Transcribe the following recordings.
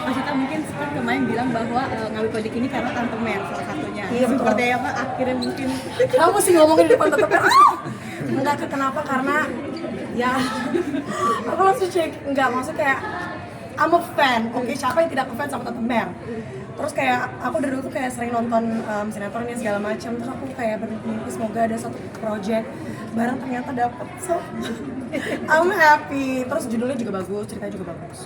Maksudnya mungkin seperti kemarin bilang bahwa ngambil proyek ini karena Tante Mer salah satunya. Iya, betul. Seperti apa akhirnya mungkin Kamu sih ngomongin di depan tetep enggak, kenapa? Karena ya aku langsung cek, enggak, maksudnya kayak I'm a fan, oke, siapa yang tidak ngefans sama Tante Mer? Terus kayak aku dari dulu tuh kayak sering nonton sinetronnya segala macam, terus aku kayak bermimpi semoga ada satu project bareng, ternyata dapet, so I'm happy. Terus judulnya juga bagus, ceritanya juga bagus.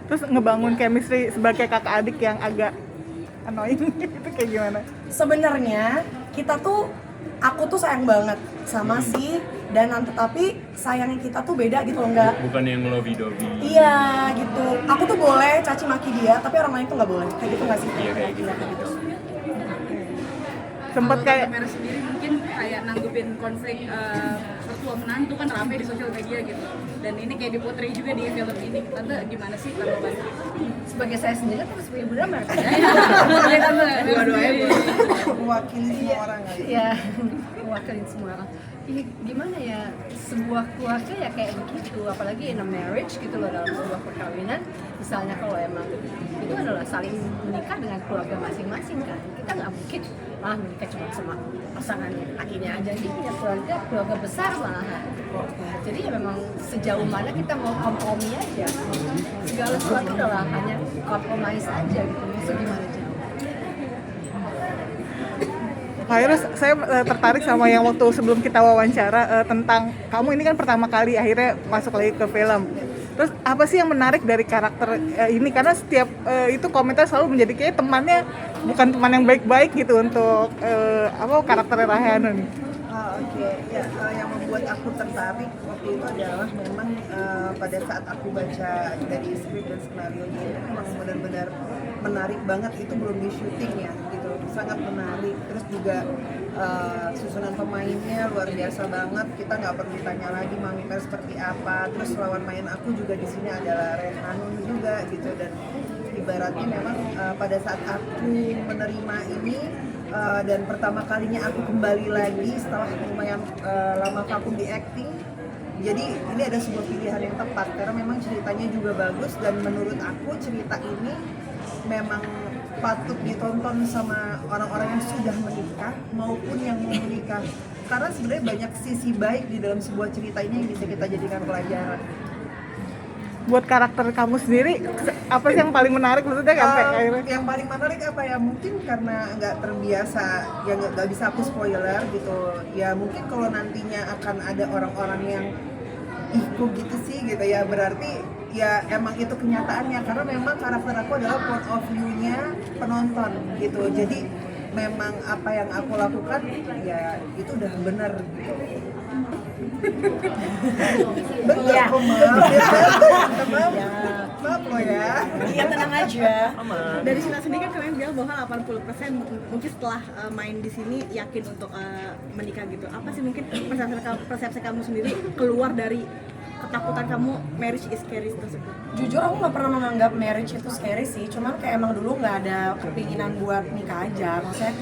Terus ngebangun chemistry sebagai kakak adik yang agak annoying itu kayak gimana? Sebenarnya kita tuh, aku tuh sayang banget sama si Danan, tetapi sayangnya kita tuh beda gitu loh, enggak. Bukan yang lovey-dovey. Iya gitu. Aku tuh boleh caci maki dia, tapi orang lain tuh nggak boleh. Kayak gitu nggak sih? Iya, kayak gitu. Sempet kalau kayak Tante Mer sendiri mungkin kayak nanggupin konflik mertua menantu kan rame di sosial media gitu. Dan ini kayak dipotret juga di film ini. Tante gimana sih tanggapan? Sebagai saya sendiri atau sebagai Bunda Mer? Sebagai Tante dua-duanya mewakili semua orang kali. Iya, mewakili semua orang. Ini gimana ya, sebuah keluarga ya kayak begitu, apalagi in a marriage gitu loh, dalam sebuah perkawinan. Misalnya kalau emang itu adalah saling menikah dengan keluarga masing-masing kan, kita nggak mungkin menikah cuma sama pasangan lakinya aja, jadi punya keluarga besar malahan. Jadi ya memang sejauh mana kita mau kompromi aja, segala sesuatu adalah hanya kompromis aja gitu, maksud gimana jauh. Virus, saya tertarik sama yang waktu sebelum kita wawancara tentang kamu ini kan pertama kali akhirnya masuk lagi ke film. Terus apa sih yang menarik dari karakter ini? Karena setiap itu komentar selalu menjadi kayak temannya bukan teman yang baik-baik gitu untuk karakter Raihana nih. Oke. Ya, yang membuat aku tertarik waktu itu adalah memang pada saat aku baca dari skrip dan skenario ini memang benar-benar menarik banget. Itu belum di syuting ya gitu, sangat menarik. Terus juga susunan pemainnya luar biasa banget, kita nggak perlu ditanya lagi Mami Mer seperti apa. Terus lawan main aku juga di sini adalah Rehanun juga gitu, dan ibaratnya memang pada saat aku menerima ini dan pertama kalinya aku kembali lagi setelah lumayan lama vakum di acting, jadi ini ada sebuah pilihan yang tepat karena memang ceritanya juga bagus, dan menurut aku cerita ini memang patut ditonton sama orang-orang yang sudah menikah maupun yang mau menikah, karena sebenarnya banyak sisi baik di dalam sebuah cerita ini yang bisa kita jadikan pelajaran. Buat karakter kamu sendiri, apa sih yang paling menarik maksudnya sampai akhirnya? Yang paling menarik apa ya, mungkin karena nggak terbiasa, ya nggak bisa aku spoiler gitu ya, mungkin kalau nantinya akan ada orang-orang yang ih kok gitu sih gitu ya, berarti ya emang itu kenyataannya, karena memang karakter aku adalah point of view-nya penonton gitu, jadi memang apa yang aku lakukan ya itu udah benar gitu. Betul Iya. kok maaf lo ya. Iya, tenang aja. Dari Sina sendiri kan kalian bilang bahwa 80% mungkin setelah main di sini yakin untuk menikah gitu. Apa sih mungkin persepsi kamu sendiri keluar dari ketakutan kamu marriage is scary tersebut? Jujur aku nggak pernah menganggap marriage itu scary sih, cuman kayak emang dulu nggak ada kepinginan buat nikah aja, maksudnya.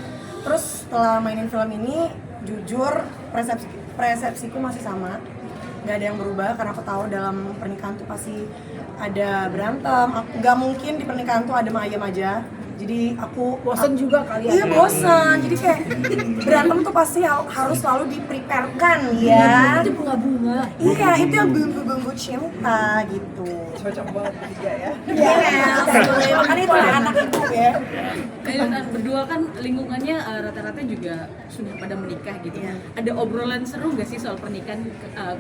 Terus setelah mainin film ini, jujur persepsiku masih sama, nggak ada yang berubah, karena aku tahu dalam pernikahan tuh pasti ada berantem. Nggak mungkin di pernikahan tuh ada ayam aja. Jadi aku Bosan juga kali ya. Iya bosan, jadi kayak berantem tuh pasti harus selalu dipreparekan ya. Itu bunga-bunga. Iya, itu yang bumbu-bumbu cinta gitu. Cocok banget bertiga ya. Iya, makanya itu anak itu ya. Kalian berdua kan lingkungannya rata-rata juga sudah pada menikah gitu. Ada obrolan seru nggak sih soal pernikahan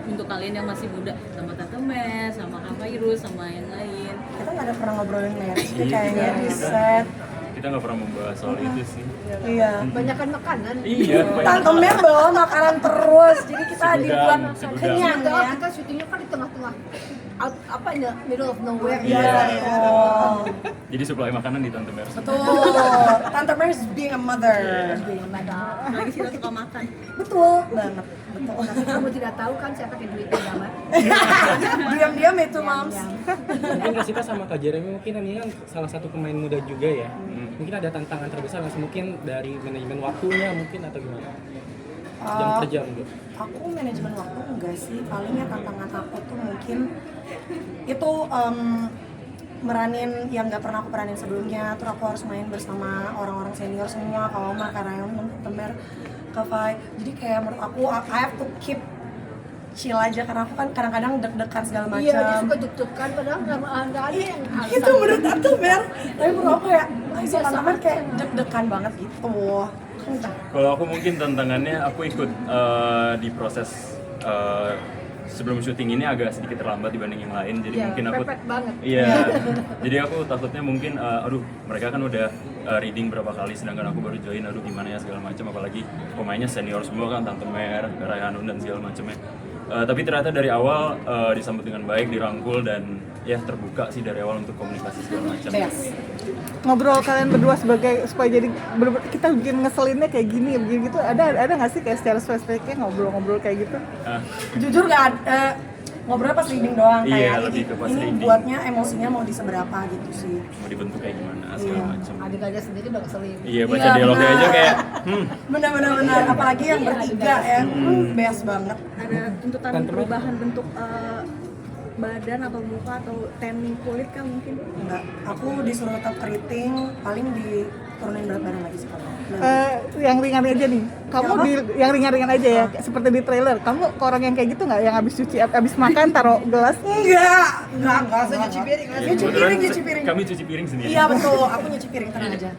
untuk kalian yang masih muda, sama Tante Mer, sama Kak Virus, sama yang lain? Kita nggak ada pernah ngobrolin marriage deh kayaknya di set. Kita nggak pernah membahas soal itu sih. Iya. Banyakan makanan. Iya. Tante Mer bawa makanan terus, jadi kita Segudang, dibuat segudang. kenyang Padahal ya. kita syutingnya kan di tengah-tengah apa in the middle of nowhere. Iya, betul. Jadi suplai makanan di Tante Mer. Betul. Tante Mer is being a mother. Lagi sih suka makan. Betul banget. Betul. Tapi kamu tidak tahu kan saya pakai duit pinjaman. Diam-diam itu moms. Mungkin Rasita sama Kak Jeremy mungkin ini kan salah satu pemain muda juga ya. Mungkin ada tantangan terbesar langsung mungkin dari manajemen waktunya mungkin atau gimana? Jam per jam gitu. Aku manajemen waktu enggak sih, palingnya tantangan aku tuh mungkin itu meranin yang nggak pernah aku peranin sebelumnya. Terus aku harus main bersama orang-orang senior semua, Kak Omar, Kak Rayon, Temer, Kak Fai. Jadi kayak menurut aku I have to keep chill aja karena aku kan kadang-kadang deg-degan segala macam. Iya, dia suka deg-degan padahal nggak ada yang Itu menurut aku Mer, tapi menurut aku kayak teman-teman kayak deg-degan banget gitu. Kalau aku mungkin tantangannya aku ikut di proses sebelum syuting ini agak sedikit terlambat dibanding yang lain, jadi Iya, mungkin aku pepet banget. iya, jadi aku takutnya mungkin aduh mereka kan udah reading berapa kali sedangkan aku baru join, aduh gimana ya segala macam, apalagi pemainnya senior semua kan, Tante Mer, Rayhanun dan segala macamnya. Tapi ternyata dari awal disambut dengan baik, dirangkul dan ya terbuka sih dari awal untuk komunikasi segala macam. Ngobrol kalian berdua sebagai supaya jadi kita bikin ngeselinnya kayak gini begini gitu, ada nggak sih kayak secara spesifiknya ngobrol-ngobrol kayak gitu? Jujur nggak ada, ngobrolnya pas reading doang Iya, kayak lebih ke pas ini reading. buatnya emosinya mau di seberapa gitu sih. Mau dibentuk kayak gimana segala macam. Adik-adik sendiri udah keselin. Iya, baca Iya, dialognya benar. aja kayak Benar, apalagi yang bertiga ya, best banget. Ada tuntutan perubahan bentuk badan atau muka atau tanning kulit kan mungkin? Enggak, aku disuruh tetap keriting, paling diturunin berat badan lagi sekarang. Yang ringan aja nih, kamu Apa? yang ringan-ringan aja ya, seperti di trailer. Kamu ke orang yang kayak gitu nggak, yang habis cuci, habis makan taruh gelas? Enggak, Langsung nyuci piring. kebetulan nyuci piring. kami cuci piring sendiri. Iya betul, aku nyuci piring tenang aja.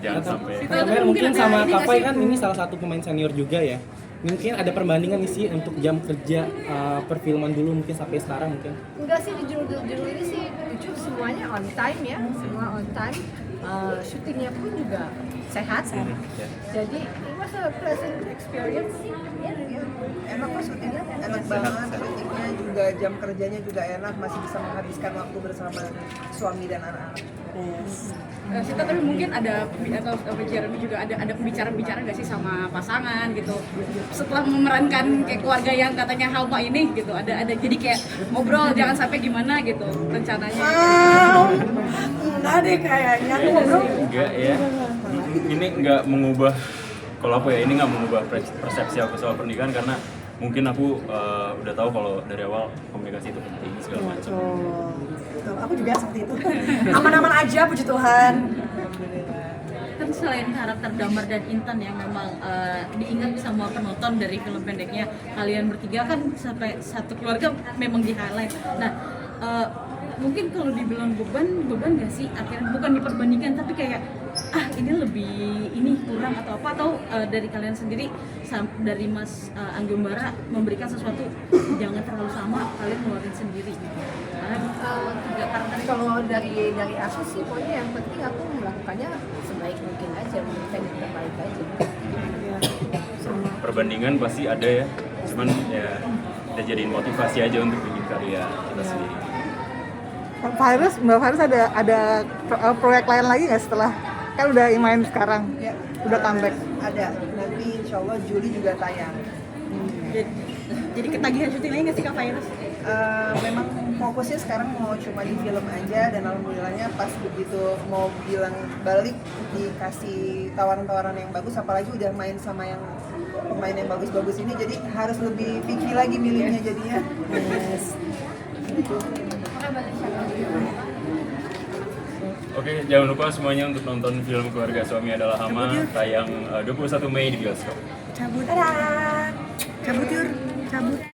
Jangan sampai. Tante mungkin sama Kak Fai kan ini salah satu pemain senior juga ya. Mungkin ada perbandingan nih sih untuk jam kerja perfilman dulu mungkin sampai sekarang mungkin. Enggak sih, di judul ini sih jujur semuanya on time ya, semua on time. Syutingnya pun juga sehat. Jadi it was a pleasant experience. Enak kok syutingnya, enak banget. Syutingnya juga jam kerjanya juga enak, masih bisa menghabiskan waktu bersama suami dan anak-anak. Sita, tapi mungkin ada atau Jeremy juga ada pembicaraan nggak sih sama pasangan gitu setelah memerankan kayak keluarga yang katanya Halma ini gitu, ada jadi kayak ngobrol jangan sampai gimana gitu rencananya. Enggak deh kayaknya, aku ngobrol. Enggak ya. Ini enggak mengubah, kalau aku ya ini nggak mengubah persepsi aku soal pernikahan karena mungkin aku udah tahu kalau dari awal komunikasi itu penting segala macam. Tuh, aku juga seperti itu. Aman-aman aja, puji Tuhan. Kan selain karakter Damar dan Intan yang memang diingat sama penonton dari film pendeknya, kalian bertiga kan sampai satu keluarga memang di highlight. Nah, mungkin kalau dibilang beban nggak sih? Akhirnya bukan diperbandingkan tapi kayak ini lebih ini kurang atau apa, atau dari kalian sendiri dari Mas Anggombara memberikan sesuatu jangan terlalu sama, kalian ngeluarin sendiri. Tiga karakter kalau dari aku sih pokoknya yang penting aku melakukannya sebaik mungkin aja, memberikan yang terbaik aja. Perbandingan pasti ada ya, cuman ya kita jadiin motivasi aja untuk bikin karya kita sendiri. Mbak Virus ada proyek lain lagi nggak setelah kan udah main sekarang, Ya, udah comeback? ada, nanti insya Allah Juli juga tayang. Jadi ketagihan syuting lagi nggak sih Kak Virus? Memang fokusnya sekarang mau cuma di film aja, dan alhamdulillahnya pas begitu mau bilang balik dikasih tawaran-tawaran yang bagus, apalagi udah main sama yang pemain yang bagus-bagus ini, jadi harus lebih picky lagi milihnya jadinya. Oke, jangan lupa semuanya untuk nonton film Keluarga Suami Adalah Hama, tayang 21 Mei di bioskop. Cabut. Dadah. Cabut yur. Cabut.